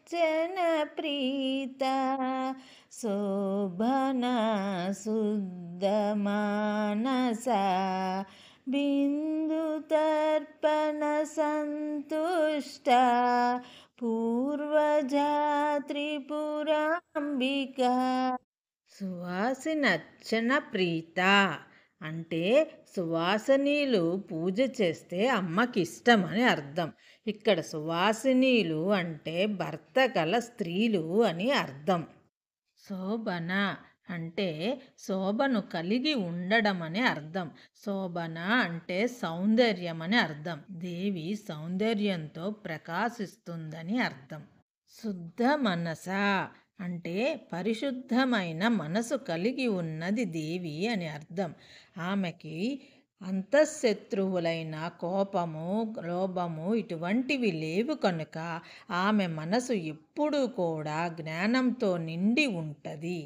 నచ్చన ప్రీత శోభన శుద్ధ మానస బిందు తర్పణ సంతుష్ట పూర్వజా త్రిపురాంబిక. సువాసినచ్చన ప్రీత అంటే సువాసినీలు పూజ చేస్తే అమ్మకిష్టమని అర్థం. ఇక్కడ సువాసినీలు అంటే భర్త గల స్త్రీలు అని అర్థం. శోభన అంటే శోభను కలిగి ఉండడం అని అర్థం. శోభన అంటే సౌందర్యం అని అర్థం. దేవి సౌందర్యంతో ప్రకాశిస్తుందని అర్థం. శుద్ధ మనస అంటే పరిశుద్ధమైన మనసు కలిగి ఉన్నది దేవి అని అర్థం. ఆమెకి అంతఃశత్రువులైన కోపము, లోభము ఇటువంటివి లేవు కనుక ఆమె మనసు ఎప్పుడూ కూడా జ్ఞానంతో నిండి ఉంటుంది.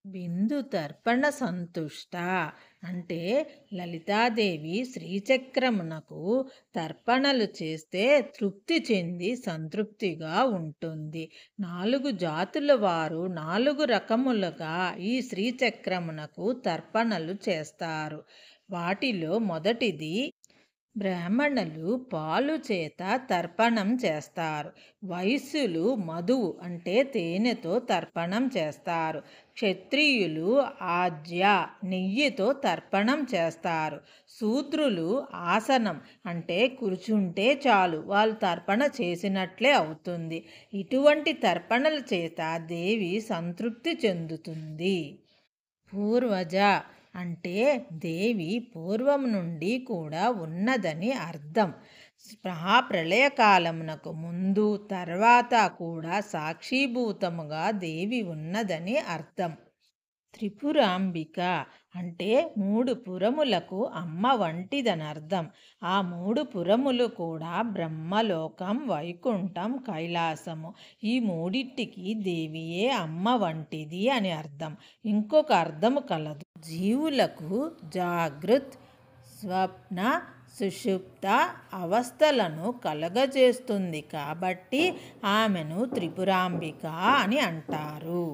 బిందు తర్పణ సంతుష్ట అంటే లలితాదేవి శ్రీచక్రమునకు తర్పణలు చేస్తే తృప్తి చెంది సంతృప్తిగా ఉంటుంది. 4 జాతుల వారు 4 రకములుగా ఈ శ్రీచక్రమునకు తర్పణలు చేస్తారు. వాటిలో మొదటిది బ్రాహ్మణులు పాలు చేత తర్పణం చేస్తారు. వైశ్యులు మధువు అంటే తేనెతో తర్పణం చేస్తారు. క్షత్రియులు ఆజ్య నెయ్యితో తర్పణం చేస్తారు. శూద్రులు ఆసనం అంటే కూర్చుంటే చాలు వాళ్ళు తర్పణ చేసినట్లే అవుతుంది. ఇటువంటి తర్పణల చేత దేవి సంతృప్తి చెందుతుంది. పూర్వజ అంటే దేవి పూర్వం నుండి కూడా ఉన్నదని అర్థం. మహాప్రళయకాలమునకు ముందు తర్వాత కూడా సాక్షిభూతముగా దేవి ఉన్నదని అర్థం. త్రిపురాంబిక అంటే 3 పురములకు అమ్మ వంటిదని అర్థం. ఆ 3 పురములు కూడా బ్రహ్మలోకం, వైకుంఠం, కైలాసము. ఈ మూడింటికి దేవియే అమ్మ వంటిది అని అర్థం. ఇంకొక అర్థము కలదు. జీవులకు జాగృత్, స్వప్న, సుషుప్త అవస్థలను కలగజేస్తుంది కాబట్టి ఆమెను త్రిపురాంబిక అని అంటారు.